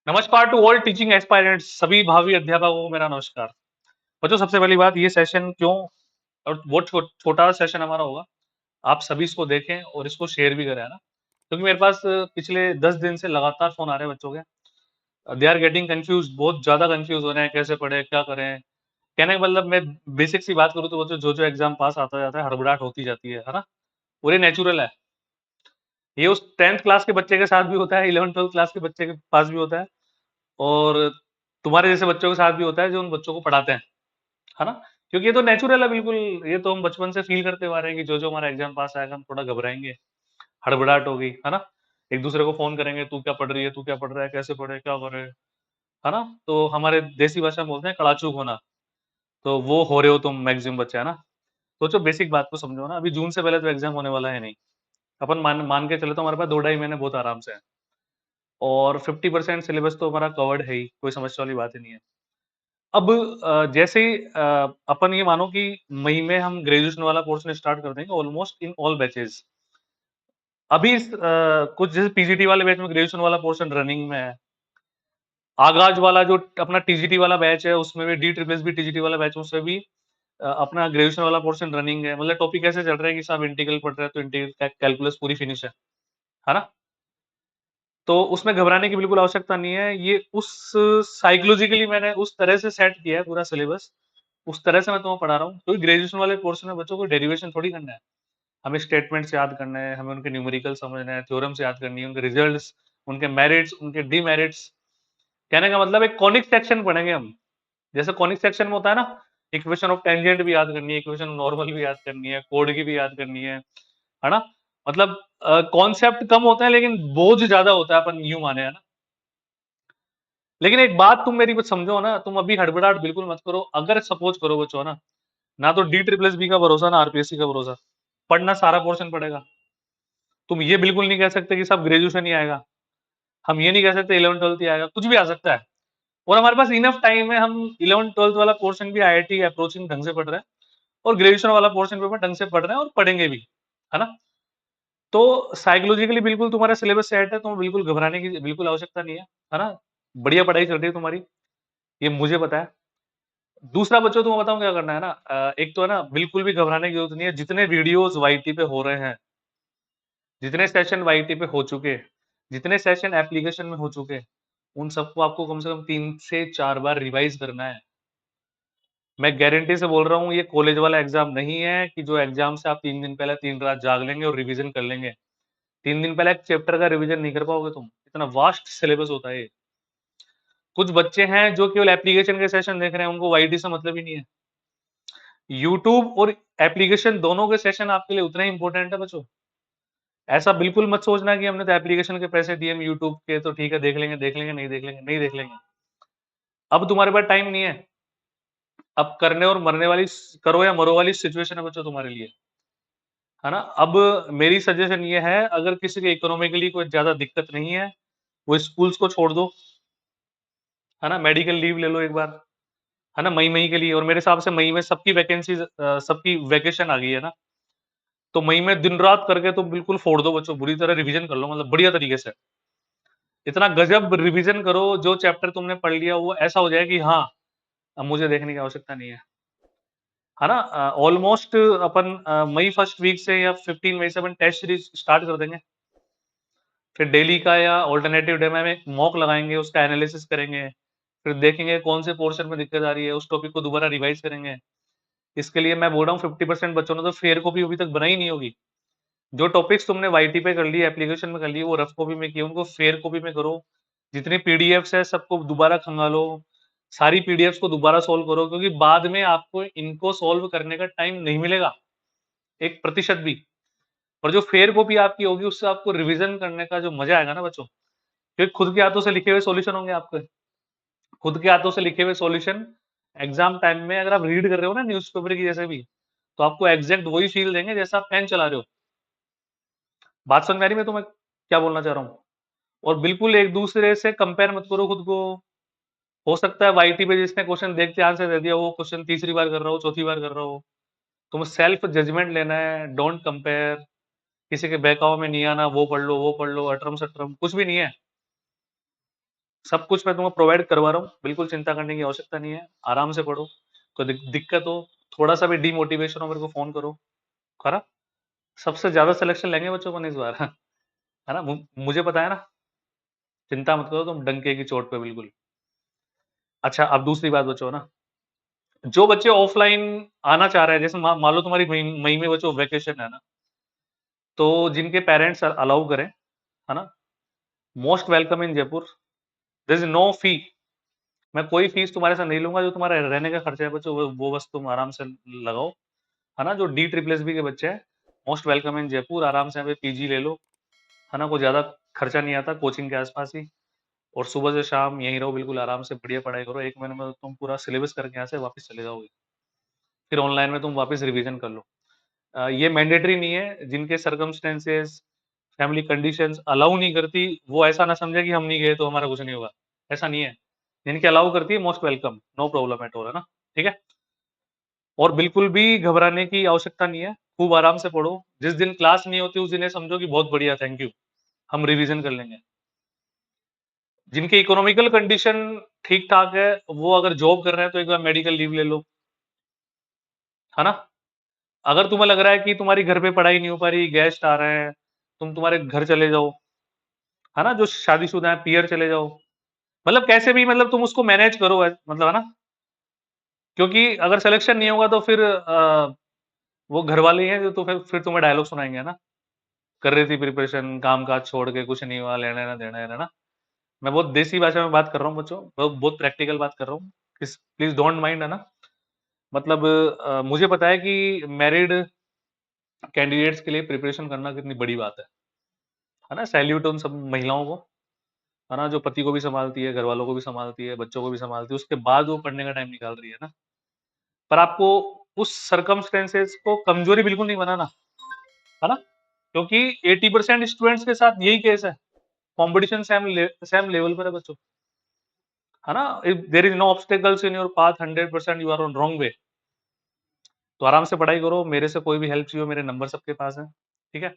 नमस्कार to all teaching aspirants, सभी भावी अध्यापकों को मेरा नमस्कार। बच्चों, सबसे पहली बात, ये सेशन क्यों और बहुत छोटा सेशन हमारा होगा। आप सभी इसको देखें और इसको शेयर भी करें, है ना? क्योंकि मेरे पास पिछले 10 दिन से लगातार फ़ोन आ रहे हैं बच्चों के। दे आर गेटिंग कन्फ्यूज़्ड, बहुत ज़्यादा कन्फ्यूज़ हो रहे हैं, कैसे पढ़ें, क्या करें? कहने का मतलब, मैं बेसिक सी बात करूँ तो बच्चों, जो-जो एग्ज़ाम पास आता जाता है, हड़बड़ाहट होती जाती है ना? और ये नेचुरल है। ये उस 10th क्लास के बच्चे के साथ भी होता है, 11th-12th क्लास के बच्चे के पास भी होता है, और तुम्हारे जैसे बच्चों के साथ भी होता है जो उन बच्चों को पढ़ाते हैं। है ना? क्योंकि ये तो नेचुरल है बिल्कुल, ये तो हम बचपन से फ़ील करते हुए आ रहे हैं कि जो-जो हमारा एग्ज़ाम पास आएगा, हम थोड़ा घबराएँगे, हड़बड़ाहट होगी, है ना? एक-दूसरे को फ़ोन करेंगे, "तू क्या पढ़ रही है? तू क्या पढ़ रहा है? कैसे पढ़े? क्या करें?" है ना? तो हमारे देसी भाषा में बोलते हैं कड़ाचूक होना, तो वो हो रहे हो तुम मैक्सिमम बच्चे, है ना? सोचो, बेसिक बात को समझो ना, अभी जून से पहले तो एग्ज़ाम होने वाला है नहीं। अपन मान मान के चले तो हमारे पास 2 ढाई महीने बहुत आराम से हैं, और 50% सिलेबस तो हमारा कवर्ड है ही, कोई समस्या वाली बात ही नहीं है। अब जैसे ही अपन ये मानो कि मई में हम ग्रेजुएशन वाला पोर्शन स्टार्ट कर देंगे ऑलमोस्ट इन ऑल बैचेस। अभी कुछ जैसे पीजीटी वाले बैच में ग्रेजुएशन वाला पोर्शन रनिंग में है। आगाज वाला जो अपना टीजीटी वाला बैच है, उसमें भी डी ट्रिपल एस भी टीजीटी वाला बैच है, उसमें भी अपना ग्रेजुएशन वाला पोर्शन रनिंग है। मतलब टॉपिक ऐसे चल रहे हैं कि साहब इंटीग्रल पढ़ रहे हैं तो इंटीग्रल कैलकुलस पूरी फिनिश है ना? तो उसमें घबराने की बिल्कुल आवश्यकता नहीं है। ये उस साइकोलॉजिकली मैंने उस तरह से सेट किया है पूरा सिलेबस, उस तरह से मैं तुम्हें पढ़ा रहा हूँ। क्योंकि ग्रेजुएशन वाले पोर्शन में बच्चों को डेरिवेशन थोड़ी करना है। हमें स्टेटमेंट्स याद करने हैं, हमें उनके न्यूमेरिकल समझना है, थ्योरम्स याद करनी है, उनके रिजल्ट्स, उनके मेरिट्स, उनके डिमेरिट्स। कहने का मतलब एक कॉनिक सेक्शन पढ़ेंगे हम। जैसे कॉनिक सेक्शन में होता है ना, इक्वेशन ऑफ टेंजेंट भी याद करनी है, इक्वेशन ऑफ नॉर्मल भी याद करनी है, कोड की भी याद करनी है ना? मतलब कॉन्सेप्ट कम होते हैं लेकिन बोझ ज़्यादा होता है, अपन यूँ माने, है ना? लेकिन एक बात तुम मेरी कुछ समझो ना, तुम अभी हड़बड़ाहट बिल्कुल मत करो। अगर सपोज करो बच्चों, ना ना तो डी ट्रिपल एस बी का भरोसा, ना आरपीएससी का भरोसा, पढ़ना सारा पोर्शन पड़ेगा। तुम ये बिल्कुल नहीं कह सकते कि सब ग्रेजुएशन ही आएगा। हम ये नहीं कह सकते 11th-12th ही आएगा, कुछ भी आ सकता है। और हमारे पास इनफ टाइम है, हम 11th-12th वाला पोर्शन भी आईआईटी अप्रोचिंग ढंग से पढ़ रहे हैं, और ग्रेजुएशन वाला पोर्शन पेपर ढंग से पढ़ रहे हैं और पढ़ेंगे भी, है ना? तो साइकोलॉजिकली बिल्कुल तुम्हारा सिलेबस सेट है, तुम्हें बिल्कुल घबराने की बिल्कुल आवश्यकता नहीं है ना? बढ़िया पढ़ाई चल रही है तुम्हारी, ये मुझे पता है। दूसरा बच्चों, तुम्हें बताऊँ क्या करना है ना, एक तो है ना, बिल्कुल भी घबराने की ज़रूरत नहीं है। जितने वीडियोज़ वाईटी पे हो रहे हैं, जितने सेशन वाईटी पे हो चुके, जितने सेशन एप्लीकेशन में हो चुके, उन सबको आपको कम से कम 3 से 4 बार रिवाइज़ करना है। मैं गारंटी से बोल रहा हूँ, ये कॉलेज वाला एग्ज़ाम नहीं है कि जो एग्ज़ाम से आप 3 दिन पहले 3 रात जाग लेंगे और रिवीज़न कर लेंगे। 3 दिन पहले एक चैप्टर का रिवीज़न नहीं कर पाओगे तुम, इतना वास्ट सिलेबस होता है ये। कुछ बच्चे हैं जो केवल एप्लीकेशन के सेशन देख रहे हैं, उनको वाईटी से मतलब ही नहीं है। यूट्यूब और एप्लीकेशन दोनों के सेशन आपके लिए उतने ही इम्पोर्टेंट है बच्चों। ऐसा बिल्कुल मत सोचना कि हमने तो एप्लीकेशन के पैसे दिए, हम यूट्यूब के तो ठीक है, देख लेंगे, नहीं देख लेंगे, नहीं देख लेंगे। अब तुम्हारे पास टाइम नहीं है। अब करने और मरने वाली करो या मरो वाली सिचुएशन है बच्चों तुम्हारे लिए, है ना? अब मेरी सजेशन ये है, अगर किसी के इकोनॉमिकली कोई ज़्यादा दिक्कत नहीं है, वो स्कूल्स को छोड़ दो, है ना? मेडिकल लीव ले लो एक बार, है ना? मई-मई के लिए, और मेरे हिसाब से मई में सबकी वैकेंसीज़ सबकी वैकेशन आ गई है ना? तो मई में दिन-रात करके तो बिल्कुल फोड़ दो बच्चों, बुरी तरह रिवीजन कर लो, मतलब बढ़िया तरीके से। इतना गज़ब रिवीजन करो, जो चैप्टर तुमने पढ़ लिया वो ऐसा हो जाए कि हाँ, अब मुझे देखने की आवश्यकता नहीं है ना? ऑलमोस्ट अपन मई फर्स्ट वीक से या 15 मई से अपन टेस्ट सीरीज़ स्टार्ट कर देंगे। फिर डेली का या अल्टरनेटिव डे में हम एक मॉक लगाएँगे, उसका एनालिसिस करेंगे। फिर देखेंगे कौन से पोर्शन में दिक्कत आ रही है, उस टॉपिक को दोबारा रिवाइज़ करेंगे। इसके लिए मैं बोल रहा हूँ, 50% बच्चों ने तो फेयर कॉपी अभी तक बनाई नहीं होगी। जो टॉपिक्स तुमने वाईटी पे कर लिए, एप्लीकेशन में कर लिए, वो रफ कॉपी में किए, उनको फेयर कॉपी में करो। जितनी पीडीएफ्स है सबको दोबारा खंगालो, सारी पीडीएफ्स को दोबारा सॉल्व करो, क्योंकि बाद में आपको इनको सॉल्व करने का टाइम नहीं मिलेगा, 1% भी। और जो फेयर कॉपी आपकी होगी, उससे आपको रिवीजन करने का जो मज़ा आएगा ना बच्चों, क्योंकि खुद के हाथों से लिखे हुए सॉल्यूशन होंगे आपके। खुद के हाथों से लिखे हुए सॉल्यूशन एग्ज़ाम टाइम में अगर आप रीड कर रहे हो ना न्यूज़पेपर की जैसे भी, तो आपको एग्ज़ैक्ट वही फ़ील देंगे जैसा आप पेन चला रहे हो। बात समझ में आ रही है मैं तुम्हें क्या बोलना चाह रहा हूँ? और बिल्कुल एक-दूसरे से कंपेयर मत करो खुद को। हो सकता है वाईटी पे जिसने क्वेश्चन देख के आंसर दे दिया, वो क्वेश्चन तीसरी बार कर रहा हो, चौथी बार कर रहा हो। तुम्हें सेल्फ जजमेंट लेना है, डोंट कंपेयर। किसी के बहकावे में नहीं आना, वो पढ़ लो, अटरम-सटरम कुछ भी नहीं है। सब कुछ मैं तुम्हें प्रोवाइड करवा रहा हूँ, बिल्कुल चिंता करने की आवश्यकता नहीं है, आराम से पढ़ो, कोई दिक्कत हो, थोड़ा-सा भी डिमोटिवेशन हो मेरे को फ़ोन करो, है ना? सबसे ज़्यादा सिलेक्शन लेंगे बच्चों अपन इस बार, है ना? मुझे पता है ना, चिंता मत करो तुम डंके की चोट पे बिल्कुल। अच्छा, अब दूसरी बात बच्चों ना, जो बच्चे ऑफलाइन आना चाह रहे हैं, जैसे मान लो तुम्हारी मई में बच्चों वैकेशन है ना, तो जिनके पेरेंट्स अलाउ करें, है ना? Most welcome in Jaipur, there is no fee, मैं कोई फीस तुम्हारे से नहीं लूँगा, जो तुम्हारा रहने का खर्चा है बच्चों वो बस तुम आराम से लगाओ, है ना? जो डी ट्रिपल एसबी के बच्चे हैं, मोस्ट वेलकम इन जयपुर, आराम से यहाँ पे पीजी ले लो, है ना? कोई ज़्यादा खर्चा नहीं आता, कोचिंग के आस-पास ही, और सुबह से शाम यहीं रहो, बिल्कुल आराम से बढ़िया पढ़ाई करो, 1 महीने में तुम पूरा सिलेबस करके यहाँ से वापस चले जाओगे। फिर ऑनलाइन में तुम वापस रिवीजन कर लो। ये मैंडेटरी नहीं है, जिनके सर्कमस्टेंसेस, फैमिली कंडीशंस अलाउ नहीं करती, वो ऐसा ना समझे कि हम नहीं गए तो हमारा कुछ नहीं होगा, ऐसा नहीं है। जिनकी अलाउ करती है, most welcome, no problem at all, है ना? ठीक है? और बिल्कुल भी घबराने की आवश्यकता नहीं है, खूब आराम से पढ़ो, जिस दिन क्लास नहीं होती उस दिन ये समझो कि बहुत बढ़िया, थैंक यू, हम रिवीजन कर लेंगे। जिनकी इकोनॉमिकल कंडीशन ठीक-ठाक है, वो अगर जॉब कर रहे हैं तो एक बार मेडिकल लीव ले लो, है ना? अगर तुम्हें लग रहा है कि तुम्हारी घर पे पढ़ाई नहीं हो पा रही, गेस्ट आ रहे हैं, तुम तुम्हारे घर चले जाओ, है ना? जो शादीशुदा हैं, पीयर चले जाओ। मतलब कैसे भी, मतलब तुम उसको मैनेज करो, मतलब, है ना? क्योंकि अगर सिलेक्शन नहीं होगा तो फिर वो घरवाले ही हैं जो तो फिर तुम्हें डायलॉग सुनाएँगे, है ना? कर रही थी प्रिपरेशन, काम-काज छोड़ के, कुछ नहीं हुआ, लेना ना देना है ना? मैं बहुत देसी भाषा में बात कर रहा हूँ बच्चों, बहुत प्रैक्टिकल बात कर रहा हूँ। प्लीज़ डोंट माइंड, है ना? मतलब मुझे पता है कि मैरिड कैंडिडेट्स के लिए प्रिपरेशन करना कितनी बड़ी बात है ना? सैल्यूट उन सब महिलाओं को, है ना? जो पति को भी सँभालती है, घरवालों को भी सँभालती है, बच्चों को भी सँभालती है, उसके बाद वो पढ़ने का टाइम निकाल रही है ना? पर आपको उस सर्कमस्टेंसेस को कमज़ोरी बिल्कुल नहीं बनाना, है ना? क्योंकि 80% स्टूडेंट्स के साथ यही केस है। कॉम्पिटिशन सेम लेवल पर है बच्चों, है ना? If there is no obstacles in your path, 100% you are on wrong way. तो आराम से पढ़ाई करो, मेरे से कोई भी हेल्प चाहिए हो, मेरे नंबर सबके पास हैं, ठीक है?